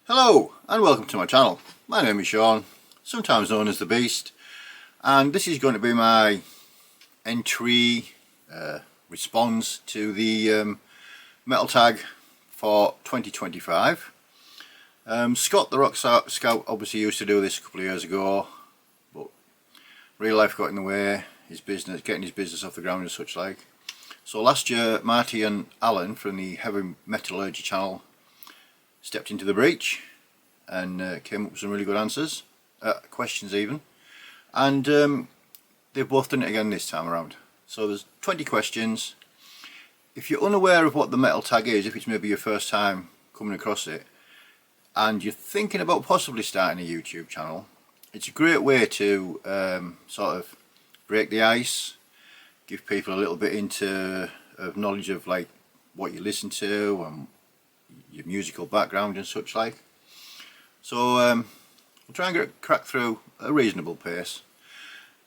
Hello and welcome to my channel. My name is Sean, sometimes known as the Beast, and this is going to be my entry response to the metal tag for 2025. Scott the Rock Scout obviously used to do this a couple of years ago, but real life got in the way, his business, getting his business off the ground and such like. So last year Marty and Alan from the Heavy Metallurgy channel stepped into the breach and came up with some really good answers, questions even, and they've both done it again this time around. So there's 20 questions. If you're unaware of what the metal tag is, if it's maybe your first time coming across it and you're thinking about possibly starting a YouTube channel, it's a great way to sort of break the ice, give people a little bit of knowledge of like what you listen to and your musical background and such like. So we'll try and crack through at a reasonable pace.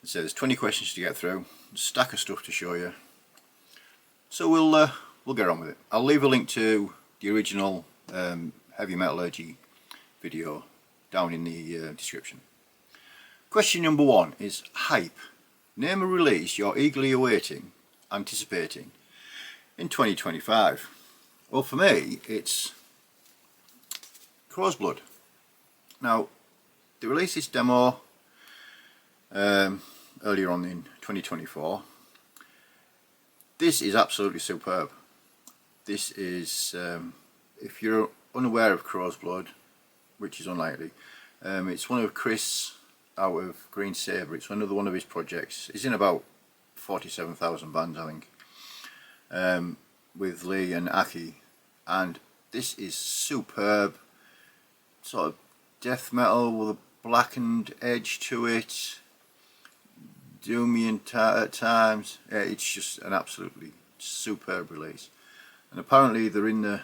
So there's 20 questions to get through, a stack of stuff to show you. So we'll get on with it. I'll leave a link to the original Heavy Metallurgy video down in the description. Question number 1 is hype. Name a release you're eagerly awaiting, anticipating in 2025. Well, for me, it's Crow's Blood. Now, they released this demo earlier on in 2024. This is absolutely superb. This is, if you're unaware of Crow's Blood, which is unlikely, it's one of Chris out of Green Sabre. It's another one of his projects. He's in about 47,000 bands, I think, with Lee and Aki, and this is superb. Sort of death metal with a blackened edge to it, doomy at times. Yeah, it's just an absolutely superb release, and apparently they're in the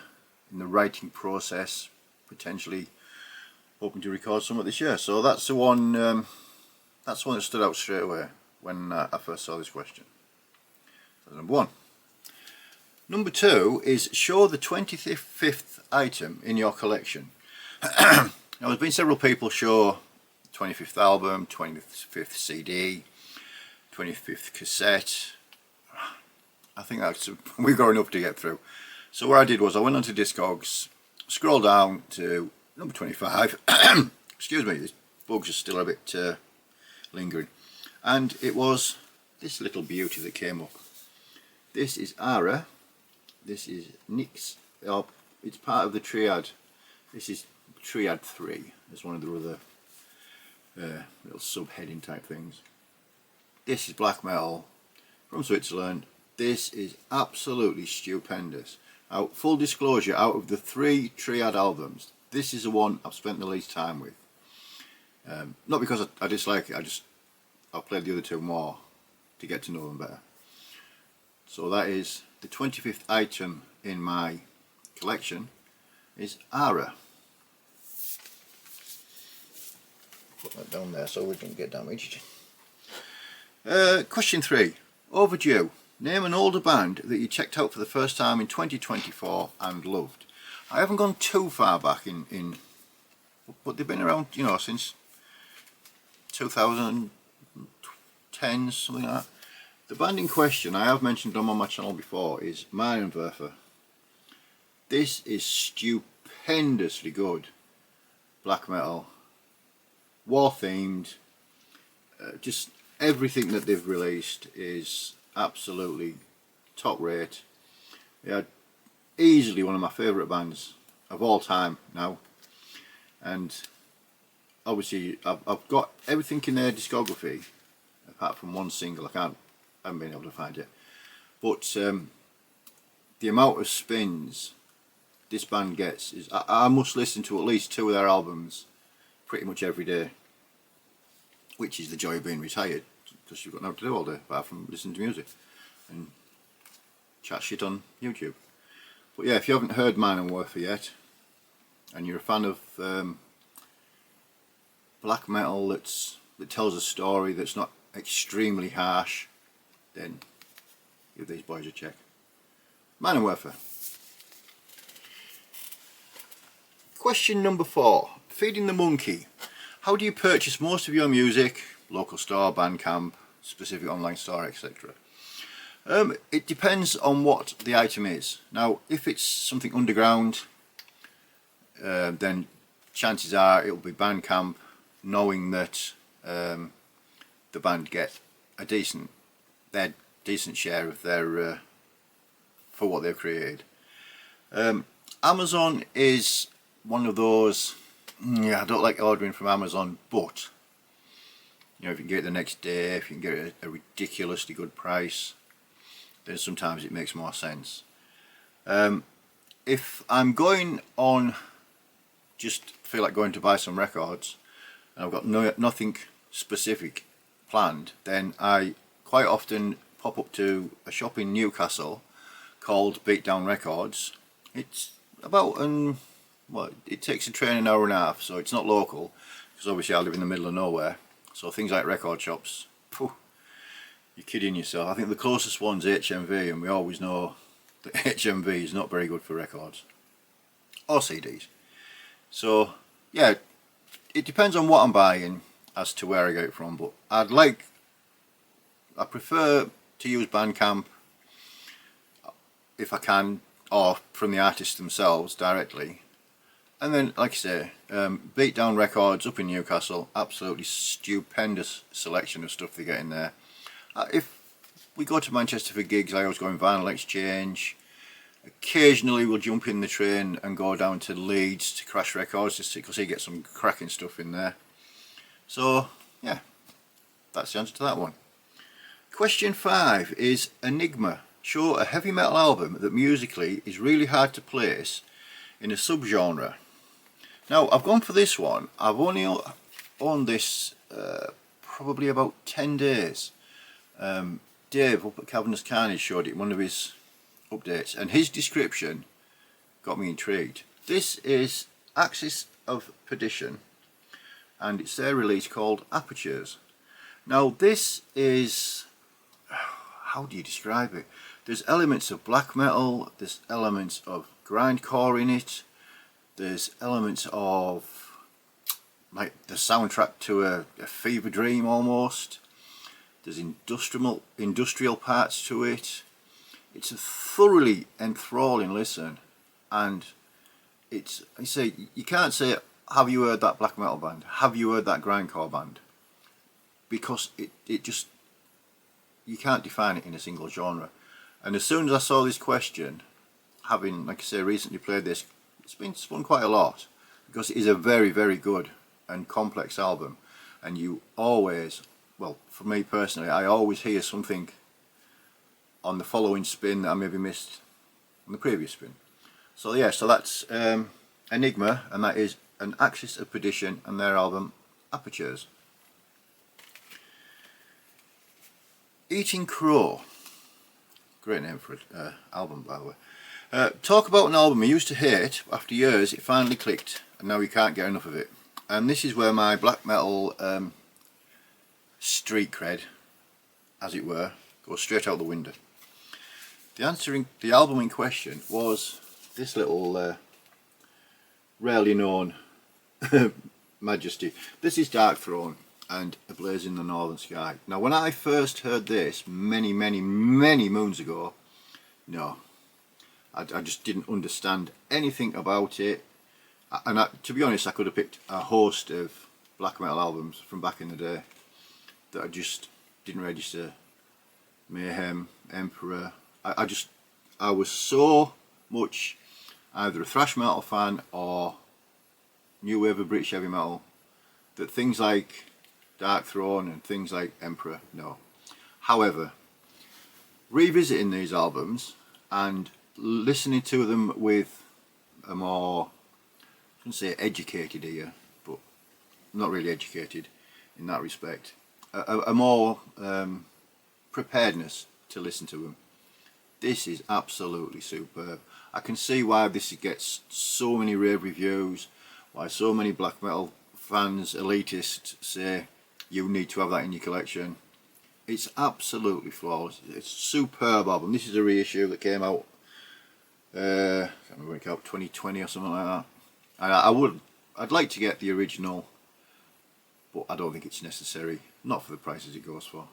writing process, potentially hoping to record some of this year. So that's the one. That's the one that stood out straight away when I first saw this question. So number 1. Number 2 is show the 25th item in your collection. Now, there's been several people show 25th album, 25th CD, 25th cassette. I think we've got enough to get through. So what I did was I went onto Discogs, scrolled down to number 25. Excuse me, these bugs are still a bit lingering. And it was this little beauty that came up. This is Ara. This is Nyx. It's part of the Triad. This is Triad 3. It's one of the other little subheading type things. This is black metal from Switzerland. This is absolutely stupendous. Now, full disclosure, out of the 3 Triad albums, this is the one I've spent the least time with. Not because I dislike it, I've played the other 2 more to get to know them better. So that is the 25th item in my collection is Ara. Put that down there so we don't get damaged. Question 3. Overdue. Name an older band that you checked out for the first time in 2024 and loved. I haven't gone too far back in but they've been around, you know, since 2010, something like that. The band in question, I have mentioned them on my channel before, is Meinenwerfer. This is stupendously good black metal, war themed. Just everything that they've released is absolutely top rate. They are easily one of my favourite bands of all time now, and obviously I've got everything in their discography apart from one single. I haven't been able to find it, but the amount of spins this band gets is I must listen to at least 2 of their albums pretty much every day, which is the joy of being retired, because you've got nothing to do all day apart from listening to music and chat shit on YouTube. But yeah, if you haven't heard Meinenwerfer yet and you're a fan of black metal that tells a story that's not extremely harsh, then give these boys a check. Meinenwerfer. Question number 4. Feeding the monkey. How do you purchase most of your music? Local store, Bandcamp, specific online store, etc. It depends on what the item is. Now, if it's something underground, then chances are it'll be Bandcamp, knowing that the band get a decent share of their for what they've created. Amazon is one of those. Yeah, I don't like ordering from Amazon, but you know, if you can get it the next day, if you can get it at a ridiculously good price, then sometimes it makes more sense. If I'm going on, just feel like going to buy some records, and I've got nothing specific planned, then I quite often pop up to a shop in Newcastle called Beatdown Records. It's about well, it takes a train an hour and a half, so it's not local, because obviously I live in the middle of nowhere. So things like record shops, phew, you're kidding yourself. I think the closest one's HMV, and we always know that HMV is not very good for records or CDs. So yeah, it depends on what I'm buying as to where I get it from, but I prefer to use Bandcamp if I can, or from the artists themselves directly. And then, like I say, Beatdown Records up in Newcastle, absolutely stupendous selection of stuff they get in there. If we go to Manchester for gigs, I always go in Vinyl Exchange. Occasionally we'll jump in the train and go down to Leeds to Crash Records, just because you get some cracking stuff in there. So yeah, that's the answer to that one. Question 5 is Enigma. Show a heavy metal album that musically is really hard to place in a subgenre. Now, I've gone for this one. I've only owned this probably about 10 days. Dave up at Cavernous Carnage showed it in one of his updates, and his description got me intrigued. This is Axis of Perdition, and it's their release called Apertures. Now, this is, how do you describe it? There's elements of black metal, there's elements of grindcore in it, there's elements of like the soundtrack to a fever dream almost. There's industrial parts to it. It's a thoroughly enthralling listen, and it's, I say, you can't say, have you heard that black metal band? Have you heard that grindcore band? Because it just, you can't define it in a single genre. And as soon as I saw this question, having, like I say, recently played this, it's been spun quite a lot, because it is a very, very good and complex album, and you always, well, for me personally, I always hear something on the following spin that I maybe missed on the previous spin. So yeah, so that's Enigma, and that is an Axis of Perdition and their album Apertures. Eating Crow, great name for an album, by the way. Talk about an album I used to hate, but after years it finally clicked, and now you can't get enough of it. And this is where my black metal street cred, as it were, goes straight out the window. The album in question was this little rarely known majesty. This is Dark Throne and A Blaze in the Northern Sky. Now, when I first heard this many moons ago, no, I just didn't understand anything about it. And to be honest, I could have picked a host of black metal albums from back in the day that I just didn't register. Mayhem, Emperor. I was so much either a thrash metal fan or new wave of British heavy metal that things like Dark Throne and things like Emperor, no. However, revisiting these albums and listening to them with a more, I shouldn't say educated ear, but not really educated in that respect, a more preparedness to listen to them. This is absolutely superb. I can see why this gets so many rave reviews, why so many black metal fans, elitists, say you need to have that in your collection. It's absolutely flawless. It's a superb album. This is a reissue that came out, I can't remember when it came out, 2020 or something like that. And I'd like to get the original, but I don't think it's necessary, not for the prices it goes for.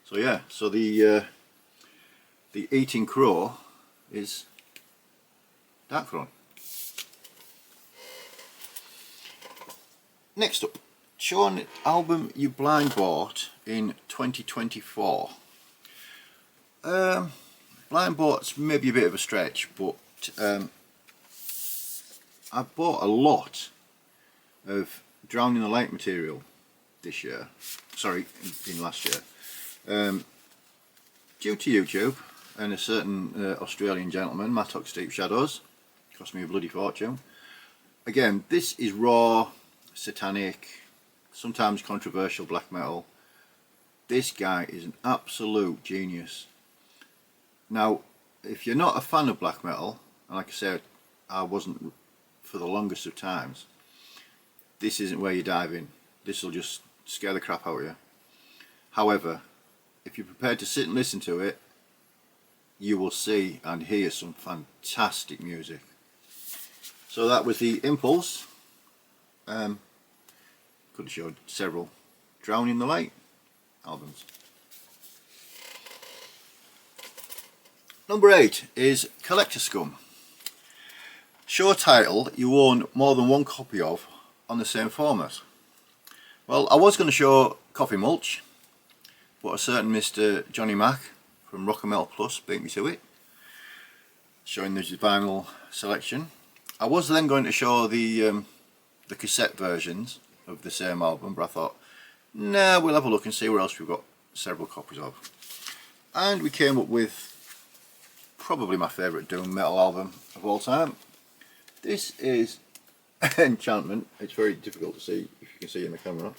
So yeah, so the Eating Crow is Dark Throne. Next up, show an album you blind bought in 2024. Blind bought's maybe a bit of a stretch, but I bought a lot of Drown in the Light material this year, sorry, in last year, due to YouTube and a certain Australian gentleman, Mattox Deep Shadows. Cost me a bloody fortune. Again, this is raw, satanic, sometimes controversial black metal. This guy is an absolute genius. Now, if you're not a fan of black metal, and like I said, I wasn't for the longest of times, this isn't where you dive in. This will just scare the crap out of you. However, if you're prepared to sit and listen to it, you will see and hear some fantastic music. So that was the Impulse. Could have showed several Drown in the Light albums. Number 8 is Collector Scum. Show a title you own more than one copy of on the same format. Well, I was going to show Coffee Mulch, but a certain Mr. Johnny Mac from Rock and Metal Plus beat me to it, showing the vinyl selection. I was then going to show the cassette versions of the same album, but I thought, nah, we'll have a look and see where else we've got several copies of. And we came up with probably my favourite doom metal album of all time. This is Enchantment. It's very difficult to see if you can see in the camera.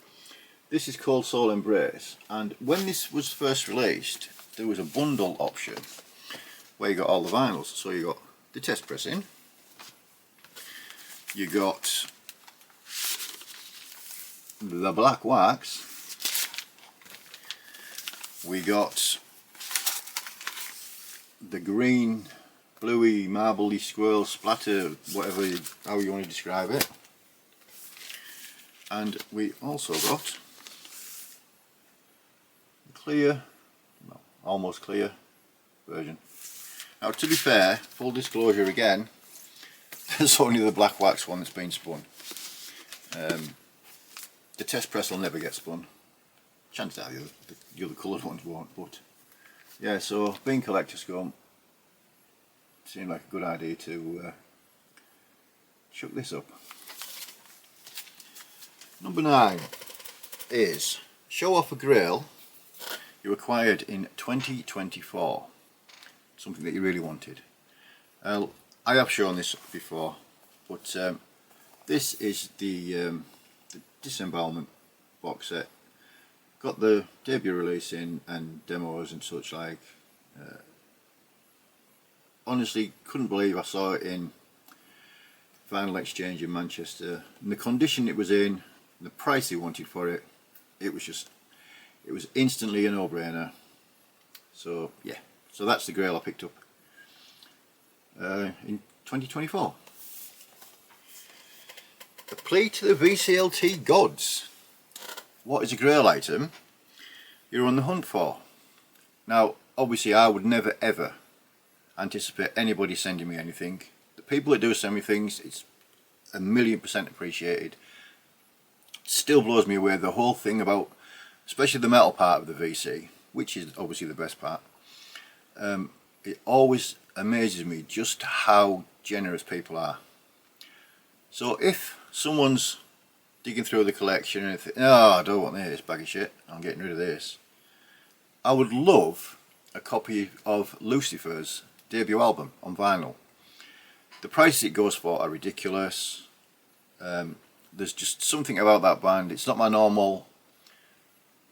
This is called Soul Embrace, and when this was first released there was a bundle option where you got all the vinyls. So you got the test pressing, you got the black wax, we got the green bluey marbly swirl splatter, whatever how you want to describe it, and we also got clear, well, almost clear version. Now, to be fair, full disclosure again, there's only the black wax one that's been spun. The test press will never get spun. Chances are the other coloured ones won't, but yeah, so being Collector Scum, seemed like a good idea to chuck this up. Number 9 is show off a Grail you acquired in 2024, something that you really wanted. I have shown this before, but this is the Disembowelment box set. Got the debut release in and demos and such like. Honestly, couldn't believe I saw it in Vinyl Exchange in Manchester, and the condition it was in, the price they wanted for it, it was instantly a no-brainer. So yeah, so that's the Grail I picked up in 2024. A plea to the VCLT gods. What is a Grail item you're on the hunt for? Now, obviously I would never ever anticipate anybody sending me anything. The people that do send me things, it's 1,000,000% appreciated. Still blows me away the whole thing about, especially the metal part of the VC, which is obviously the best part. It always amazes me just how generous people are. So if someone's digging through the collection and think, oh, I don't want this bag of shit, I'm getting rid of this, I would love a copy of Lucifer's debut album on vinyl. The prices it goes for are ridiculous. There's just something about that band. It's not my normal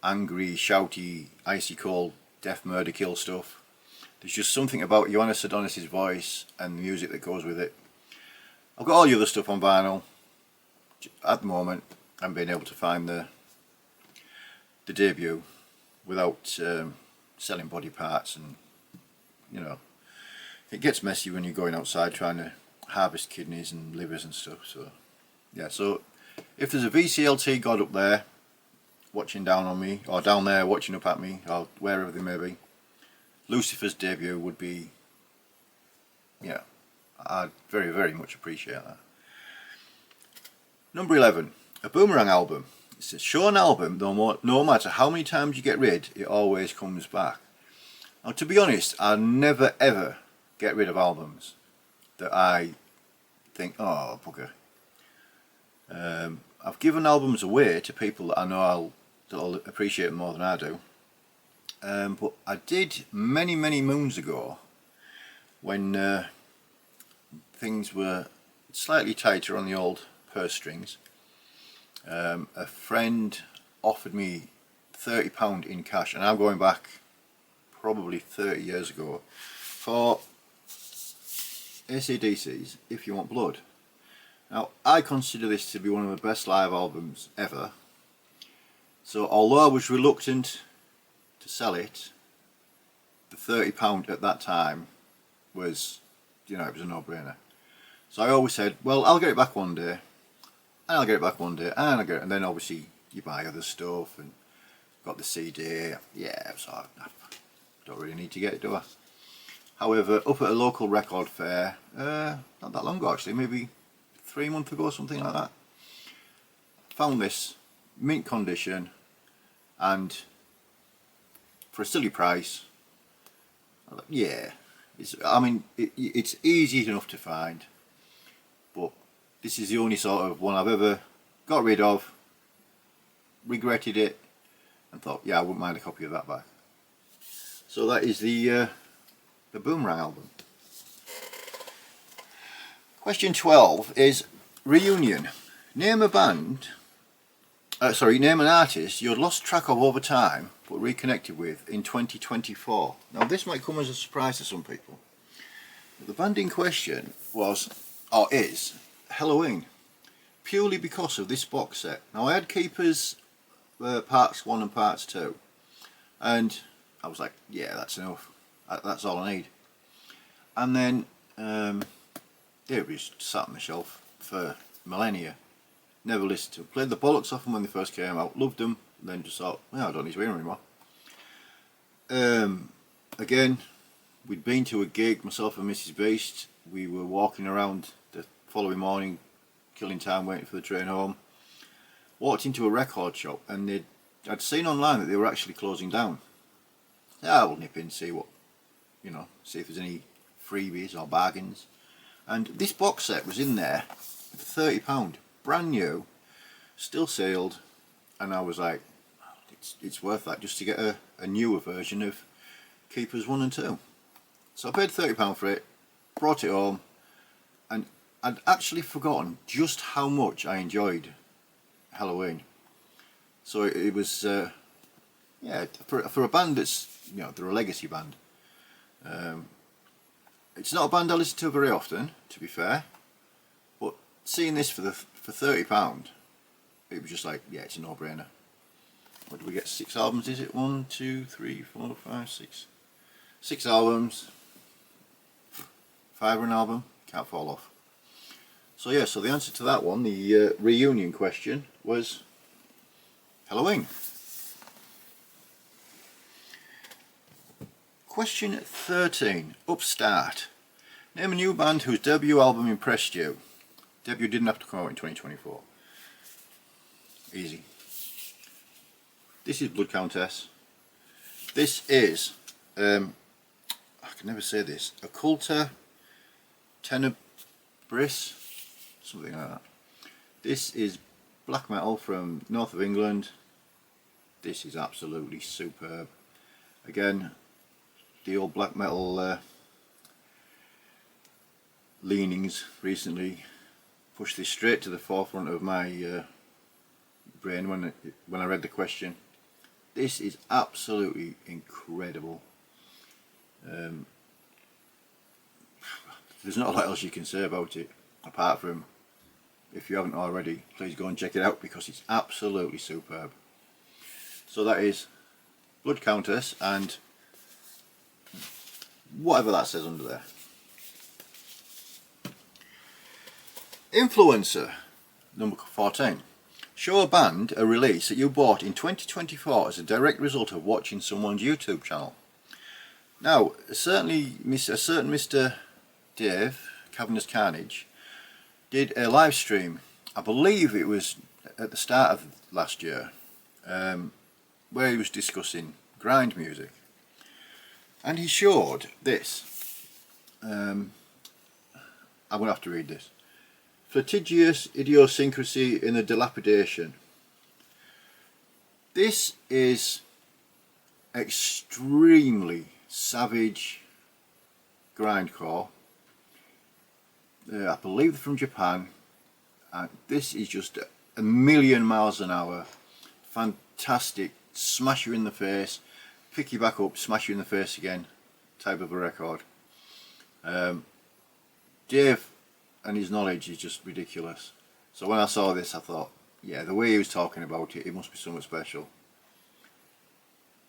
angry, shouty, icy cold death, murder, kill stuff. There's just something about Ioannis Adonis' voice and the music that goes with it. I've got all the other stuff on vinyl. At the moment, I haven't been able to find the debut without selling body parts, and you know, it gets messy when you're going outside trying to harvest kidneys and livers and stuff. So yeah, so if there's a VCLT god up there watching down on me, or down there watching up at me, or wherever they may be, Lucifer's debut would be, yeah, I'd very, very much appreciate that. Number 11, a Boomerang album. It says, show an album, no matter how many times you get rid, it always comes back. Now, to be honest, I never ever get rid of albums that I think, oh, bugger. I've given albums away to people that I know that'll appreciate them more than I do. But I did many moons ago, when things were slightly tighter on the old purse strings. A friend offered me £30 in cash, and I'm going back probably 30 years ago, for AC/DC's If You Want Blood. Now, I consider this to be one of the best live albums ever, so although I was reluctant to sell it, the £30 at that time was, you know, it was a no-brainer. So I always said, well, I'll get it back one day, and I'll get it back one day, and I'll get it, and then obviously you buy other stuff, and got the CD, yeah, so I don't really need to get it, do I? However, up at a local record fair, not that long ago actually, maybe 3 months ago, something like that, found this, mint condition, and for a silly price, I thought, yeah, it's easy enough to find, but this is the only sort of one I've ever got rid of, regretted it, and thought, yeah, I wouldn't mind a copy of that back. So that is the Boomerang album. Question 12 is reunion. Name a band, name an artist you had lost track of over time but reconnected with in 2024. Now this might come as a surprise to some people. The band in question was, or is, Halloween, purely because of this box set. Now I had Keepers Parts 1 and Parts 2, and I was like, yeah, that's enough, that's all I need. And then it was sat on the shelf for millennia, never listened to them. Played the bollocks off them when they first came out, loved them, and then just thought, well, I don't need to hear them anymore. Again, we'd been to a gig, myself and Mrs. Beast. We were walking around the following morning, killing time waiting for the train home. Walked into a record shop, and I'd seen online that they were actually closing down. Yeah, we'll nip in, see what, see if there's any freebies or bargains. And this box set was in there for £30, brand new, still sealed, and I was like, it's worth that just to get a newer version of Keepers 1 and 2. So I paid £30 for it, brought it home, and I'd actually forgotten just how much I enjoyed Halloween. So it was, yeah, for a band that's, they're a legacy band. It's not a band I listen to very often, to be fair, but seeing this for £30, it was just like, yeah, it's a no-brainer. What do we get? 6 albums, is it? 1, 2, 3, 4, 5, 6. 6 albums. £5 an album, can't fall off. So yeah, so the answer to that one, the reunion question, was Halloween. Question 13, Upstart. Name a new band whose debut album impressed you. Debut didn't have to come out in 2024. Easy. This is Blood Countess. This is, I can never say this, Occulta Tenebris, something like that. This is black metal from north of England. This is absolutely superb. Again, the old black metal leanings recently pushed this straight to the forefront of my brain when I read the question. This is absolutely incredible. There's not a lot else you can say about it, apart from, if you haven't already, please go and check it out because it's absolutely superb. So that is Blood Countess and whatever that says under there. Influencer, number 14. Show a band a release that you bought in 2024 as a direct result of watching someone's YouTube channel. Now, certainly a certain Mr. Dave, Cavernous Carnage, did a live stream, I believe it was at the start of last year, where he was discussing grind music. And he showed this. I'm going to have to read this. Litigious idiosyncrasy in the dilapidation. This is extremely savage grindcore. I believe they're from Japan, and this is just a million miles an hour. Fantastic, smash you in the face, pick you back up, smash you in the face again type of a record. Dave and his knowledge is just ridiculous. So when I saw this, I thought, yeah, the way he was talking about it, it must be something special.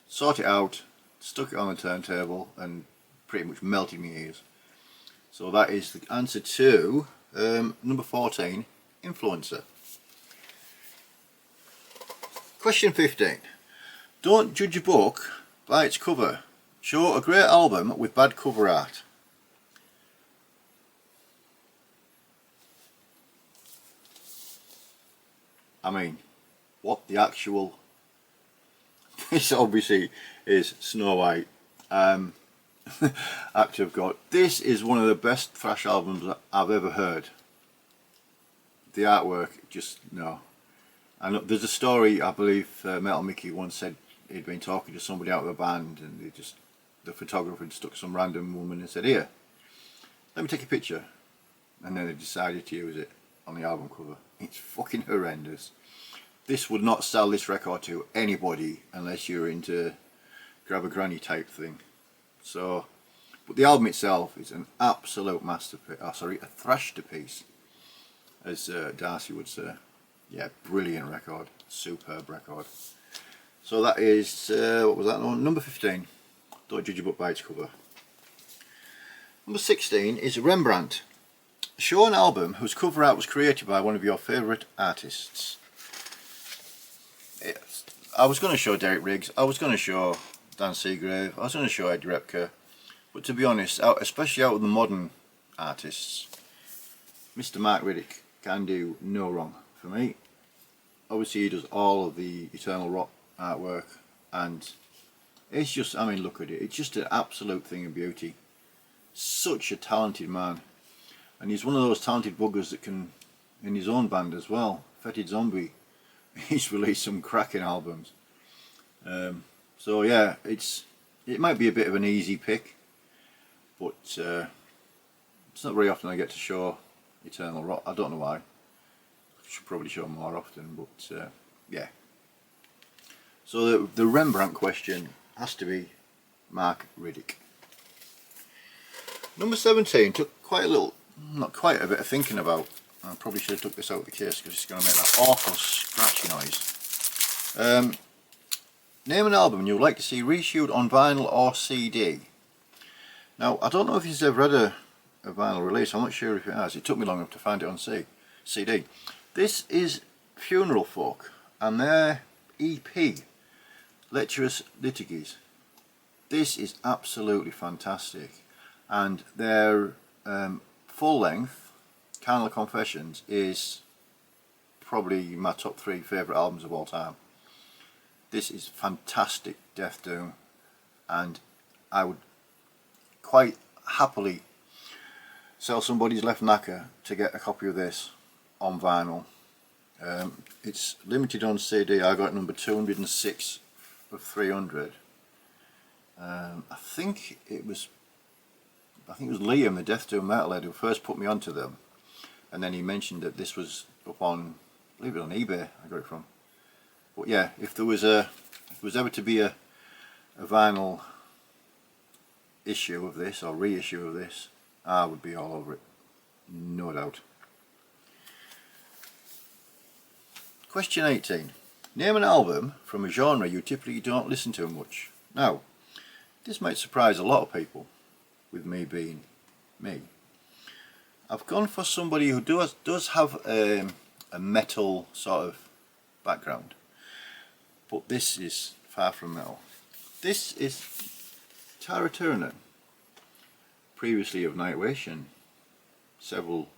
Sort it out, stuck it on the turntable, and pretty much melted my ears. So that is the answer to number 14, Influencer. Question 15. Don't judge a book by its cover. Show a great album with bad cover art. I mean, what the actual... This obviously is Snow White. Act of God. This is one of the best thrash albums I've ever heard. The artwork, just no. And there's a story, I believe Metal Mickey once said he'd been talking to somebody out of the band, and the photographer had stuck some random woman and said, "Here, let me take a picture," and then they decided to use it on the album cover. It's fucking horrendous. This would not sell this record to anybody unless you're into grab a granny type thing. So, but the album itself is an absolute masterpiece. Oh, sorry, a thrashterpiece, as Darcy would say. Yeah, brilliant record, superb record. So that is what was that one? Number 15. Don't judge a book by its cover. Number 16 is Rembrandt. Show an album whose cover art was created by one of your favourite artists. I was going to show Derek Riggs, I was going to show Dan Seagrave, I was going to show Eddie Repka, but to be honest, especially out of the modern artists, Mr. Mark Riddick can do no wrong for me. Obviously he does all of the Eternal Rock artwork, and it's just, I mean, look at it, it's just an absolute thing of beauty. Such a talented man. And he's one of those talented buggers that can, in his own band as well, Fetid Zombie, he's released some cracking albums. So yeah, it might be a bit of an easy pick, but it's not very often I get to show Eternal Rock. I don't know why. I should probably show more often, but yeah. So the Rembrandt question has to be Mark Riddick. Number 17 took quite a little, not quite a bit of thinking about. I probably should have took this out of the case because it's going to make that awful scratchy noise. Name an album you would like to see reissued on vinyl or CD. Now, I don't know if you've ever read a vinyl release. I'm not sure if it has. It took me long enough to find it on CD. This is Funeral Folk and their EP, Lecherous Litigies. This is absolutely fantastic, and their full length Carnal Confessions is probably my top 3 favourite albums of all time. This is fantastic death doom, and I would quite happily sell somebody's left knacker to get a copy of this on vinyl. It's limited on CD. I got number 206 of 300. I think it was Liam, the Death Doom Metalhead, who first put me onto them, and then he mentioned that this was up on, I believe it was on eBay I got it from. But yeah, if there was ever to be a vinyl issue of this or reissue of this, I would be all over it, no doubt. Question 18. Name an album from a genre you typically don't listen to much. Now, this might surprise a lot of people, with me being me. I've gone for somebody who does have a metal sort of background, but this is far from metal. This is Tara Turner, previously of Nightwish and several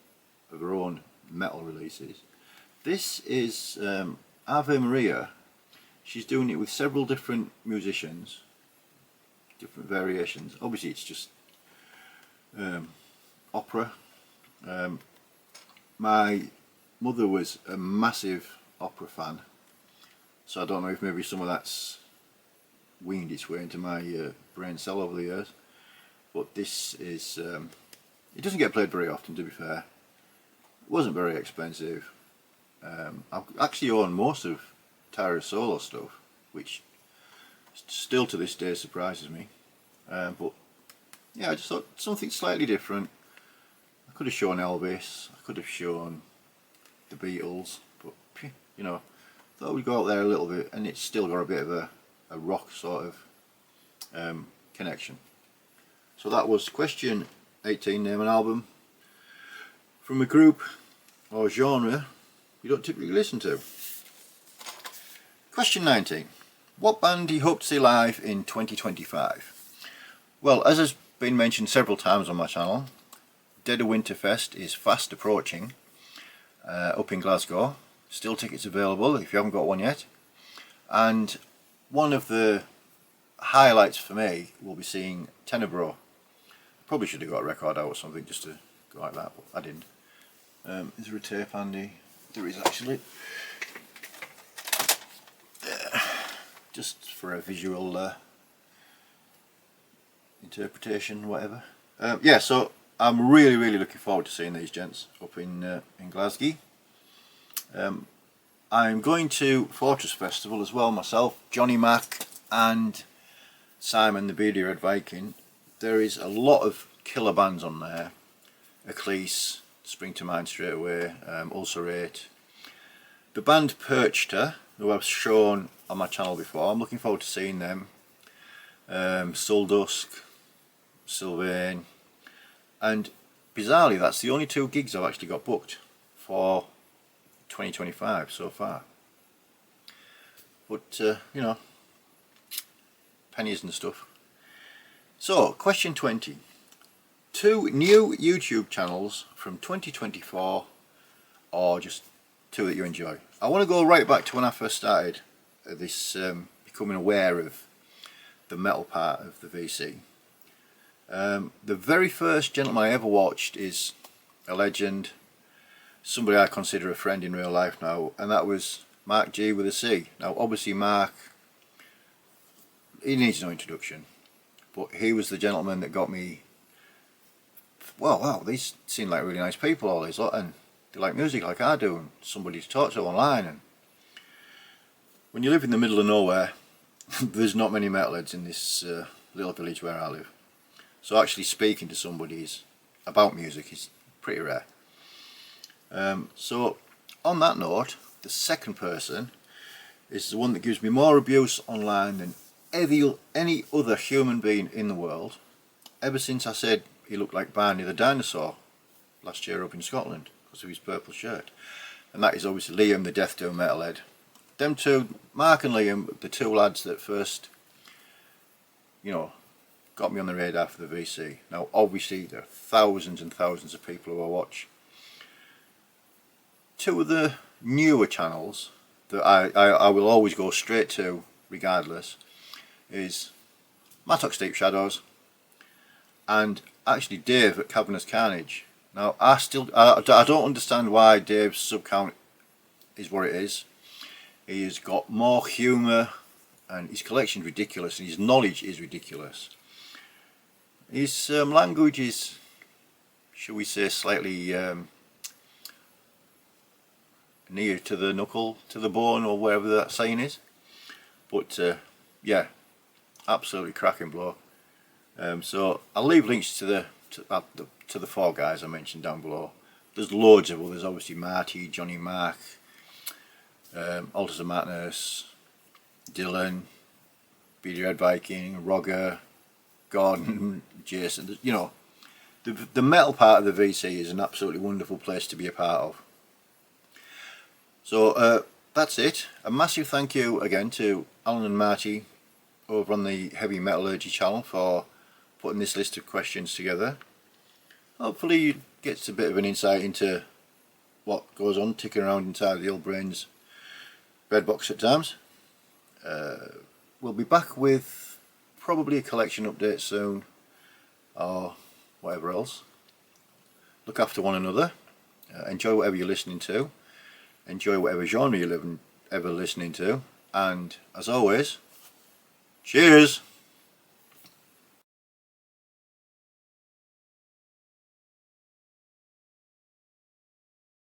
of her own metal releases. This is Ave Maria. She's doing it with several different musicians, different variations. Obviously it's just opera. My mother was a massive opera fan, so I don't know if maybe some of that's weaned its way into my brain cell over the years, but this is it doesn't get played very often, to be fair. It wasn't very expensive. I actually own most of Tara's solo stuff, which still to this day surprises me, but yeah, I just thought something slightly different. I could have shown Elvis, I could have shown the Beatles, but you know, thought we'd go out there a little bit, and it's still got a bit of a rock sort of connection. So that was question 18, name an album from a group or genre you don't typically listen to. Question 19, what band do you hope to see live in 2025? Well, as has been mentioned several times on my channel, Dead of Winter Fest is fast approaching up in Glasgow. Still tickets available if you haven't got one yet. And one of the highlights for me will be seeing Tenebro. Probably should have got a record out or something just to go like that, but I didn't. Is there a tape handy? There is actually. Just for a visual interpretation, whatever. Yeah, so I'm really looking forward to seeing these gents up in Glasgow. I'm going to Fortress Festival as well myself, Johnny Mac and Simon the Beady Red Viking. There is a lot of killer bands on there. Ecclese, spring to mind straight away, Ulcerate. The band Perchta, who I've shown on my channel before, I'm looking forward to seeing them. Suldusk, Sylvain, and bizarrely that's the only 2 gigs I've actually got booked for 2025 so far. But you know, pennies and stuff. So question 20, 2 new YouTube channels from 2024, or just 2 that you enjoy. I want to go right back to when I first started this becoming aware of the metal part of the VC. The very first gentleman I ever watched is a legend, somebody I consider a friend in real life now, and that was Mark G with a C. Now obviously Mark, he needs no introduction, but he was the gentleman that got me, well, wow, these seem like really nice people, all these lot, and they like music like I do, and somebody to talk to online. And when you live in the middle of nowhere, there's not many metalheads in this little village where I live. So actually speaking to somebody about music is pretty rare. So on that note, the second person is the one that gives me more abuse online than any other human being in the world, ever since I said he looked like Barney the dinosaur last year up in Scotland because of his purple shirt. And that is obviously Liam the Death Doom metalhead. Them two, Mark and Liam, the 2 lads that first, you know, got me on the radar for the VC. Now obviously there are thousands and thousands of people who I watch. 2 of the newer channels that I will always go straight to regardless is Mattock's Deep Shadows and actually Dave at Cavernous Carnage. Now I don't understand why Dave's sub count is what it is. He's got more humour and his collection's ridiculous and his knowledge is ridiculous. His language is, shall we say, slightly near to the knuckle, to the bone, or wherever that saying is. But yeah, absolutely cracking bloke. So I'll leave links to the 4 guys I mentioned down below. There's loads of others, obviously Marty, Johnny Mark, Altars of Madness, Dylan, Beady Red Viking, Roger, Gordon, Jason. You know, the metal part of the VC is an absolutely wonderful place to be a part of. So that's it. A massive thank you again to Alan and Marty over on the Heavy Metallurgy channel for putting this list of questions together. Hopefully you get a bit of an insight into what goes on ticking around inside the old brain's bread box at times. We'll be back with probably a collection update soon, or whatever else. Look after one another, enjoy whatever you're listening to, enjoy whatever genre you're ever listening to, and as always, cheers!